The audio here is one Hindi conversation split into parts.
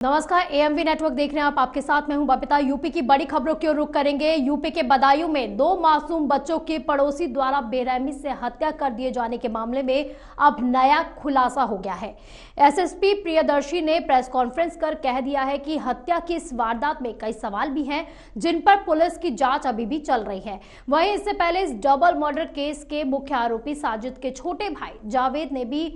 नमस्कार, एएमवी नेटवर्क देख रहे हैं आप। आपके साथ मैं हूं बबीता। यूपी की बड़ी खबरों की ओर रुख करेंगे। यूपी के बदायूं में 2 मासूम बच्चों के पड़ोसी द्वारा बेरहमी से हत्या कर दिए जाने के मामले में अब नया खुलासा हो गया है। एसएसपी प्रियदर्शी ने प्रेस कॉन्फ्रेंस कर कह दिया है कि हत्या की इस वारदात में कई सवाल भी हैं जिन पर पुलिस की जांच अभी भी चल रही है। वहीं इससे पहले इस डबल मर्डर केस के मुख्य आरोपी साजिद के छोटे भाई जावेद ने भी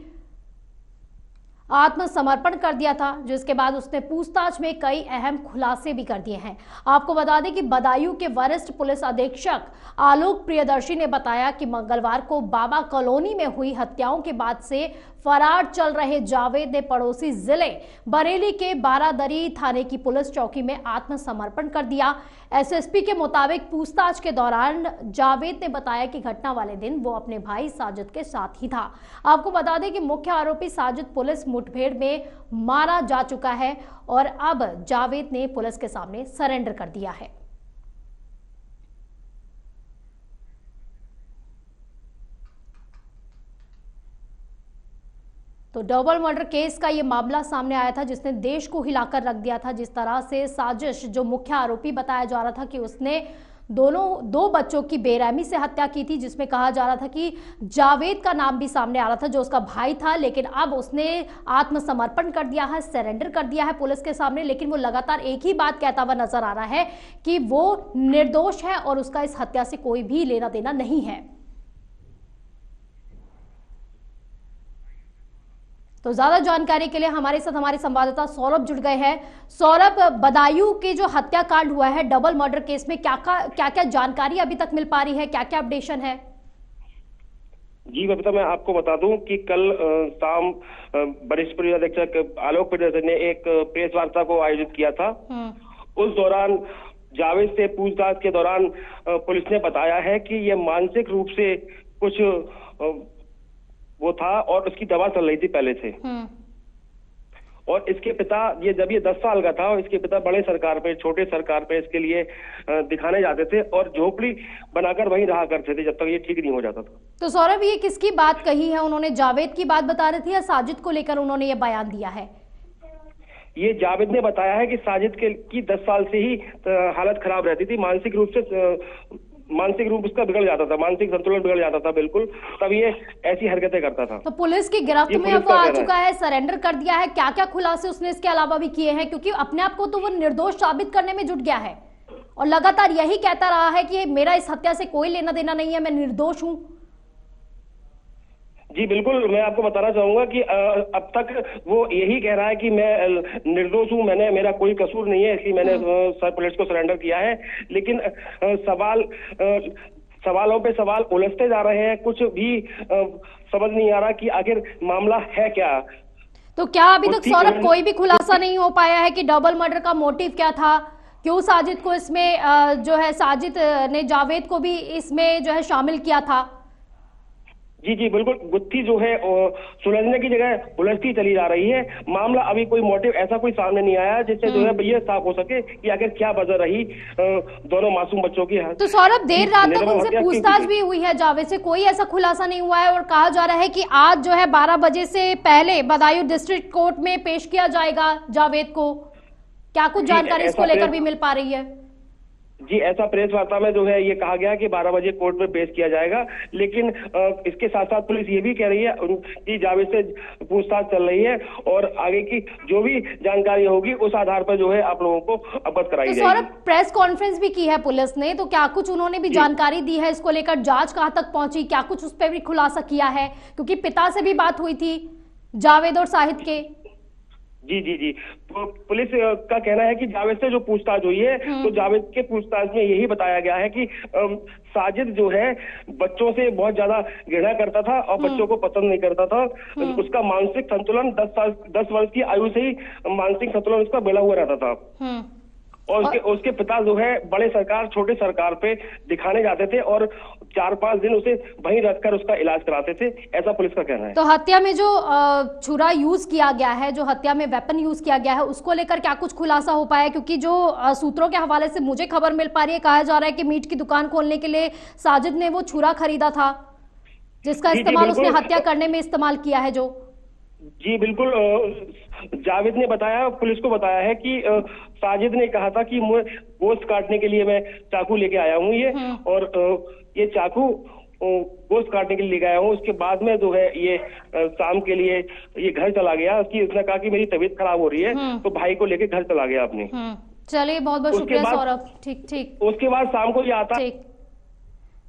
आत्मसमर्पण कर दिया था, जिसके बाद उसने पूछताछ में कई अहम खुलासे भी कर दिए हैं। आपको बता दें कि बदायूं के वरिष्ठ पुलिस अधीक्षक आलोक प्रियदर्शी ने बताया कि मंगलवार को बाबा कॉलोनी में हुई हत्याओं के बाद से फरार चल रहे जावेद ने पड़ोसी जिले बरेली के बारादरी थाने की पुलिस चौकी में आत्मसमर्पण कर दिया। एसएसपी के मुताबिक पूछताछ के दौरान जावेद ने बताया कि घटना वाले दिन वो अपने भाई साजिद के साथ ही था। आपको बता दें कि मुख्य आरोपी साजिद पुलिस मुठभेड़ में मारा जा चुका है और अब जावेद ने पुलिस के सामने सरेंडर कर दिया है। तो डबल मर्डर केस का ये मामला सामने आया था जिसने देश को हिलाकर रख दिया था। जिस तरह से साजिश, जो मुख्य आरोपी बताया जा रहा था कि उसने दो बच्चों की बेरहमी से हत्या की थी, जिसमें कहा जा रहा था कि जावेद का नाम भी सामने आ रहा था जो उसका भाई था, लेकिन अब उसने आत्मसमर्पण कर दिया है, सरेंडर कर दिया है पुलिस के सामने। लेकिन वो लगातार एक ही बात कहता हुआ नजर आ रहा है कि वो निर्दोष है और उसका इस हत्या से कोई भी लेना देना नहीं है। तो ज्यादा जानकारी के लिए हमारे साथ हमारे संवाददाता सौरभ जुड़ गए हैं। सौरभ, बदायूं के जो हत्याकांड हुआ है डबल मर्डर केस में क्या क्या जानकारी अभी तक मिल पा रही है, क्या क्या अपडेशन है? जी बबीता, मैं आपको बता दूं कि कल शाम वरिष्ठ पुलिस अधीक्षक आलोक प्रियदर्शी ने एक प्रेस वार्ता को आयोजित किया था। उस दौरान जावेद से पूछताछ के दौरान पुलिस ने बताया है कि यह मानसिक रूप से कुछ वो था और उसकी दवा चल रही थी पहले से। और इसके पिता, जब ये 10 साल का था, और इसके पिता बड़े सरकार पे, छोटे सरकार पे इसके लिए दिखाने जाते थे और झोपड़ी बनाकर वहीं रहा करते थे जब तक ये ठीक नहीं हो जाता था। तो सौरभ, ये किसकी बात कही है? उन्होंने जावेद की बात बता रही थी या साजिद को लेकर उन्होंने ये बयान दिया है? ये जावेद ने बताया है कि साजिद की 10 साल से ही हालत खराब रहती थी, मानसिक रूप उसका बिगड़ जाता था, मानसिक संतुलन बिगड़ जाता था बिल्कुल, तब ये ऐसी हरकतें करता था। तो पुलिस की गिरफ्त में अब वो आ चुका है, सरेंडर कर दिया है। क्या क्या खुलासे उसने इसके अलावा भी किए हैं? क्योंकि अपने आप को तो वो निर्दोष साबित करने में जुट गया है और लगातार यही कहता रहा है कि मेरा इस हत्या से कोई लेना देना नहीं है, मैं निर्दोष हूं। जी बिल्कुल, मैं आपको बताना चाहूंगा कि अब तक वो यही कह रहा है कि मैं निर्दोष हूं, मेरा कोई कसूर नहीं है, इसलिए मैंने पुलिस को सरेंडर किया है। लेकिन सवालों पे सवाल उलझते जा रहे हैं, कुछ भी समझ नहीं आ रहा कि आखिर मामला है क्या। तो क्या अभी तक सौरभ कोई भी खुलासा नहीं हो पाया है कि डबल मर्डर का मोटिव क्या था? क्यों साजिद को इसमें जो है साजिद ने जावेद को भी इसमें जो है शामिल किया था? जी बिल्कुल, गुत्थी जो है सुलझने की जगह उलझती चली जा रही है। मामला अभी कोई मोटिव ऐसा कोई सामने नहीं आया जिससे जो है ये साफ हो सके कि आखिर क्या वजह रही दोनों मासूम बच्चों की। तो सौरभ, देर रात तक उनसे पूछताछ भी हुई है जावेद से, कोई ऐसा खुलासा नहीं हुआ है और कहा जा रहा है कि आज जो है 12 बजे से पहले बदायूं डिस्ट्रिक्ट कोर्ट में पेश किया जाएगा जावेद को। क्या कुछ जानकारी इसको लेकर भी मिल पा रही है? जी, ऐसा प्रेस वार्ता में जो है ये कहा गया कि 12 बजे कोर्ट में पेश किया जाएगा। लेकिन इसके साथ साथ पुलिस ये भी कह रही है कि जावेद से पूछताछ चल रही है और आगे की जो भी जानकारी होगी उस आधार पर जो है आप लोगों को अवगत कराई जाएगी। सौरभ, प्रेस कॉन्फ्रेंस भी की है पुलिस ने, तो क्या कुछ उन्होंने भी जानकारी दी है इसको लेकर? जांच कहां तक पहुंची, क्या कुछ उस पर भी खुलासा किया है? क्योंकि पिता से भी बात हुई थी जावेद और साहिद के। जी, पुलिस का कहना है कि जावेद से जो पूछताछ हुई है तो जावेद के पूछताछ में यही बताया गया है कि साजिद जो है बच्चों से बहुत ज्यादा घृणा करता था और बच्चों को पसंद नहीं करता था। उसका मानसिक संतुलन 10 वर्ष की आयु से ही मानसिक संतुलन उसका बिगड़ा हुआ रहता था। और उसके पिता जो है बड़े सरकार छोटे सरकार पे दिखाने जाते थे और 4-5 दिन उसे वहीं रखकर उसका इलाज कराते थे, ऐसा पुलिस का कहना है। तो हत्या में जो छुरा यूज किया गया है, जो हत्या में वेपन यूज किया गया है, उसको लेकर क्या कुछ खुलासा हो पाया? क्योंकि जो सूत्रों के हवाले से मुझे खबर मिल पा रही है, कहा जा रहा है कि मीट की दुकान खोलने के लिए साजिद ने वो छुरा खरीदा था जिसका इस्तेमाल उसने हत्या करने में इस्तेमाल किया है। जी बिल्कुल, जावेद ने बताया, पुलिस को बताया है कि साजिद ने कहा था कि मैं गोश्त काटने के लिए मैं चाकू लेके आया हूँ ये, और ये चाकू गोश्त काटने के लिए लेके आया हूँ। उसके बाद में जो है ये शाम के लिए ये घर चला गया। उसने कहा कि मेरी तबीयत खराब हो रही है, तो भाई को लेके घर चला गया अपने। चलिए, बहुत बहुत शुक्रिया सौरभ। ठीक ठीक। उसके बाद शाम को ये आता।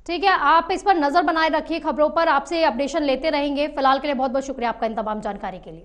ठीक है, आप इस पर नजर बनाए रखिए खबरों पर, आपसे अपडेशन लेते रहेंगे। फिलहाल के लिए बहुत बहुत शुक्रिया आपका इन तमाम जानकारी के लिए।